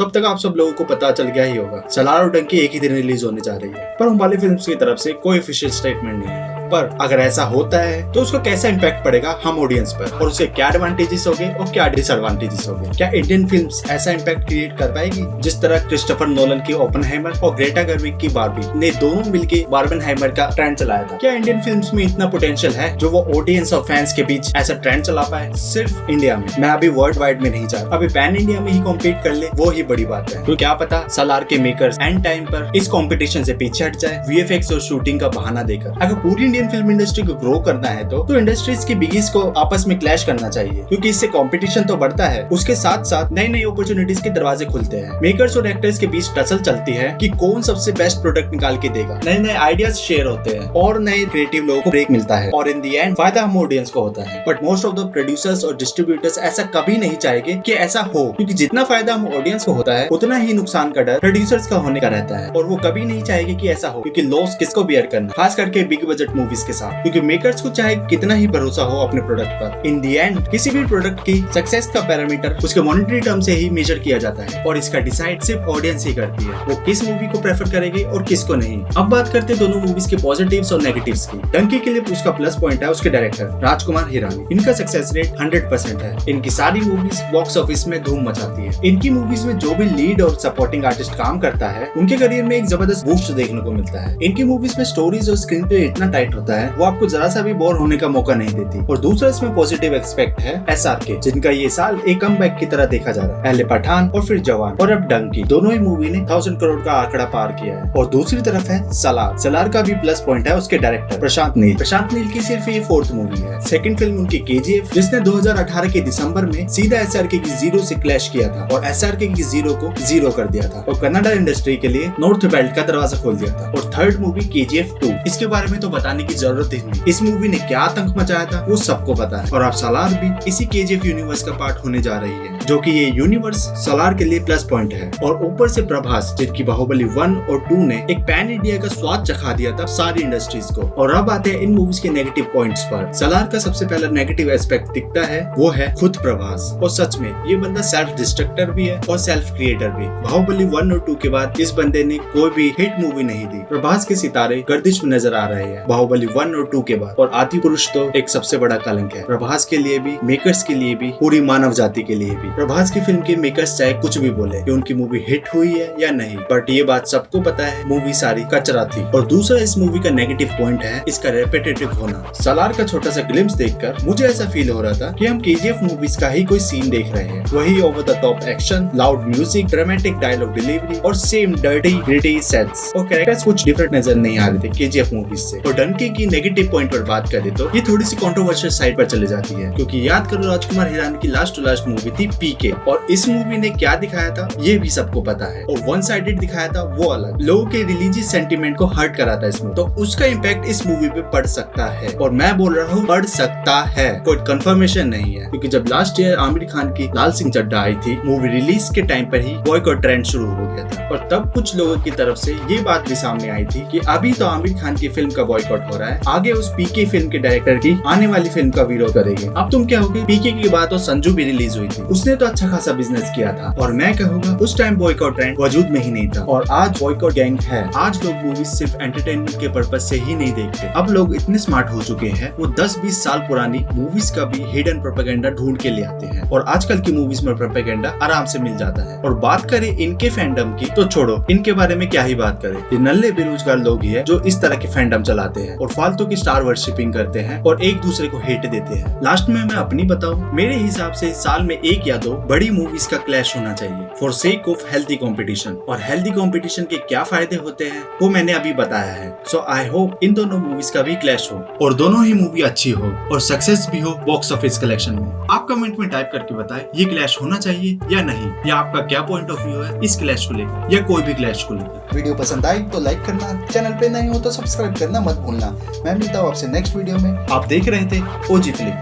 तब तक आप सब लोगों को पता चल गया ही होगा सलार और डंकी एक ही दिन रिलीज होने जा रही है, पर हुमाली फिल्म्स की तरफ से कोई ऑफिशियल स्टेटमेंट नहीं है। पर अगर ऐसा होता है तो उसका कैसा इम्पैक्ट पड़ेगा हम ऑडियंस पर, और उसके क्या एडवांटेजेस होंगे और क्या डिसएडवांटेजेस होंगे। क्या इंडियन फिल्म्स ऐसा इम्पैक्ट क्रिएट कर पाएगी जिस तरह क्रिस्टोफर नोलन की ओपेनहाइमर और ग्रेटा गर्विग की बार्बी ने दोनों मिलकर बार्बेनहाइमर का ट्रेंड चलाया था। क्या इंडियन फिल्म्स में इतना पोटेंशियल है जो वो ऑडियंस और फैंस के बीच ऐसा ट्रेंड चला पाए सिर्फ इंडिया में? मैं अभी वर्ल्ड वाइड में नहीं चाहता, अभी पैन इंडिया में ही कॉम्पीट कर ले वो ही बड़ी बात है। तो क्या पता सलार के मेकर्स एंड टाइम पर इस कॉम्पिटिशन से पीछे हट जाए वीएफएक्स और शूटिंग का बहाना देकर। अगर पूरी इंडियन फिल्म इंडस्ट्री को ग्रो करना है तो इंडस्ट्रीज की बिगीज को आपस में क्लैश करना चाहिए, क्योंकि इससे कंपटीशन तो बढ़ता है, उसके साथ साथ नई नई अपॉर्चुनिटीज के दरवाजे खुलते हैं। मेकर्स और एक्टर्स के बीच टसल चलती है कि कौन सबसे बेस्ट प्रोडक्ट निकाल के देगा, नए नए आइडियाज शेयर होते हैं और नए क्रिएटिव लोगों को ब्रेक मिलता है, और इन दी एंड फायदा हम ऑडियंस को होता है। But most of the producers और डिस्ट्रीब्यूटर्स ऐसा कभी नहीं चाहेंगे कि ऐसा हो, क्योंकि जितना फायदा हम ऑडियंस को होता है उतना ही नुकसान का डर प्रोड्यूसर्स का होने का रहता है, और वो कभी नहीं चाहेंगे कि ऐसा हो, क्योंकि लॉस किसको बियर करना, खास करके बिग बजट मूवीज के साथ। क्योंकि मेकर्स को चाहे कितना ही भरोसा हो अपने प्रोडक्ट पर, इन दी एंड किसी भी प्रोडक्ट की सक्सेस का पैरामीटर उसके मॉनेटरी टर्म से ही मेजर किया जाता है, और इसका डिसाइड सिर्फ ऑडियंस ही करती है वो किस मूवी को प्रेफर करेगी और किसको नहीं। अब बात करते हैं दोनों मूवीज के पॉजिटिव्स और नेगेटिव्स की। डंकी के लिए उसका प्लस पॉइंट है उसके डायरेक्टर राजकुमार हिरानी। इनका सक्सेस रेट 100% है। इनकी सारी मूवीज बॉक्स ऑफिस में धूम मचाती है। इनकी मूवीज में जो भी लीड और सपोर्टिंग आर्टिस्ट काम करता है उनके करियर में एक जबरदस्त बूस्ट देखने को मिलता है। इनकी मूवीज में स्टोरीज और स्क्रीन प्ले इतना टाइट होता है वो आपको जरा सा भी बोर होने का मौका नहीं देती। और दूसरा इसमें पॉजिटिव एस्पेक्ट है एसआरके, जिनका ये साल एक कमबैक की तरह देखा जा रहा है। पहले पठान और फिर जवान और अब डंकी, दोनों ही मूवी ने 1000 करोड़ का आंकड़ा पार किया है। और दूसरी तरफ है सलार। सलार का भी प्लस पॉइंट है उसके डायरेक्टर प्रशांत नील। प्रशांत नील की सिर्फ ये 4th मूवी है। सेकंड फिल्म उनकी केजीएफ, जिसने 2018 के दिसंबर में सीधा एसआरके की जीरो से क्लैश किया था और एसआरके की जीरो को जीरो कर दिया था और कन्नड़ा इंडस्ट्री के लिए नॉर्थ बेल्ट का दरवाजा खोल दिया था। और थर्ड मूवी केजीएफ 2, इसके बारे में तो बताने की जरूरत ही नहीं। इस मूवी ने क्या आतंक मचाया था वो सबको पता है। और अब सलार भी इसी केजीएफ यूनिवर्स का पार्ट होने जा रही है, जो कि ये यूनिवर्स सलार के लिए प्लस पॉइंट है। और ऊपर से प्रभास, जिनकी बाहुबली 1 और 2 ने एक पैन इंडिया का स्वाद चखा दिया था सारी इंडस्ट्रीज को। और अब आते हैं इन मूवीज के नेगेटिव पॉइंट्स पर। सलार का सबसे पहला नेगेटिव एस्पेक्ट दिखता है वो है खुद प्रभास। और सच में ये बंदा सेल्फ डिस्ट्रक्टर भी है और सेल्फ क्रिएटर भी। बाहुबली 1 और 2 के बाद इस बंदे ने कोई भी हिट मूवी नहीं दी। प्रभास के सितारे गर्दिश में नजर आ रहे हैं बाहुबली 1 और 2 के बाद। और आदि पुरुष तो एक सबसे बड़ा कलंक है प्रभास के लिए भी, मेकर्स के लिए भी, पूरी मानव जाति के लिए भी। प्रभास की फिल्म के मेकर्स चाहे कुछ भी बोले कि उनकी मूवी हिट हुई है या नहीं, बट ये बात सबको पता है मूवी सारी कचरा थी। और दूसरा इस मूवी का नेगेटिव पॉइंट है इसका रेपिटेटिव होना। सलार का छोटा सा ग्लिम्स देखकर मुझे ऐसा फील हो रहा था कि हम केजीएफ मूवीज का ही कोई सीन देख रहे हैं। वही over the top action, loud music, dramatic dialogue delivery और सेम डर्टी ग्रिटी सेट्स और कैरेक्टर्स कुछ डिफरेंट नजर नहीं आ रहे थे केजीएफ मूवीज से। और डंकी की नेगेटिव पॉइंट पर बात करें तो ये थोड़ी सी कंट्रोवर्शियल साइड पर चले जाती है, क्योंकि याद करो राजकुमार हिरानी की लास्ट टू लास्ट मूवी थी पीके, और इस मूवी ने क्या दिखाया था ये भी सबको पता है। और वन साइडेड दिखाया था वो अलग, लोगों के रिलीजियस सेंटीमेंट को हर्ट करा था इसमें, तो उसका इम्पैक्ट इस मूवी पे पड़ सकता है। और मैं बोल रहा हूँ पड़ सकता है, कोई कंफर्मेशन नहीं है। क्योंकि जब लास्ट ईयर आमिर खान की लाल सिंह चड्ढा आई थी, मूवी रिलीज के टाइम पर ही बॉयकॉट ट्रेंड शुरू हो गया था। और तब कुछ लोगों की तरफ से ये बात भी सामने आई थी कि अभी तो आमिर खान की फिल्म का बॉयकॉट हो रहा है, आगे उस पीके फिल्म के डायरेक्टर की आने वाली फिल्म का विरोध करेंगे। अब तुम क्या होगे, पीके की बात तो संजू भी रिलीज हुई थी, उसने तो अच्छा खासा बिजनेस किया था। और मैं कहूँगा उस टाइम बॉयकॉट ट्रेंड वजूद में ही नहीं था, और आज बॉयकॉट गैंग है। आज लोग मूवीज सिर्फ एंटरटेनमेंट के पर्पज से ही नहीं देखते। अब लोग इतने स्मार्ट हो चुके हैं, वो 10-20 साल पुरानी मूवीज का भी हिडन प्रोपेगेंडा ढूंढ के ले आते हैं। और आजकल की मूवीज में प्रोपेगेंडा आराम से मिल जाता है। और बात करें इनके फैंडम की तो छोड़ो, इनके बारे में क्या ही बात करें। ये नल्ले बेरोजगार लोग ही है जो इस तरह के फैंडम चलाते हैं और फालतू की स्टार वर्शिपिंग करते हैं और एक दूसरे को हेट देते हैं। लास्ट में मैं अपनी बताऊं, मेरे हिसाब से साल में 1 या 2 बड़ी मूवीज का क्लैश होना चाहिए for sake of healthy competition. और हेल्थी कंपटीशन के क्या फायदे होते हैं वो मैंने अभी बताया है। सो आई होप इन दोनों मूवीज का भी क्लैश हो और दोनों ही मूवी अच्छी हो और सक्सेस भी हो बॉक्स ऑफिस कलेक्शन में। आप कमेंट में टाइप करके बताएं ये क्लैश होना चाहिए या नहीं, या आपका क्या पॉइंट ऑफ व्यू है इस क्लैश को लेकर या कोई भी क्लैश को लेकर। वीडियो पसंद आई तो लाइक करना, चैनल पे नए हो तो सब्सक्राइब करना मत भूलना। मैं मिलता हूँ आपसे नेक्स्ट वीडियो में। आप देख रहे थे ओजी फिल्म।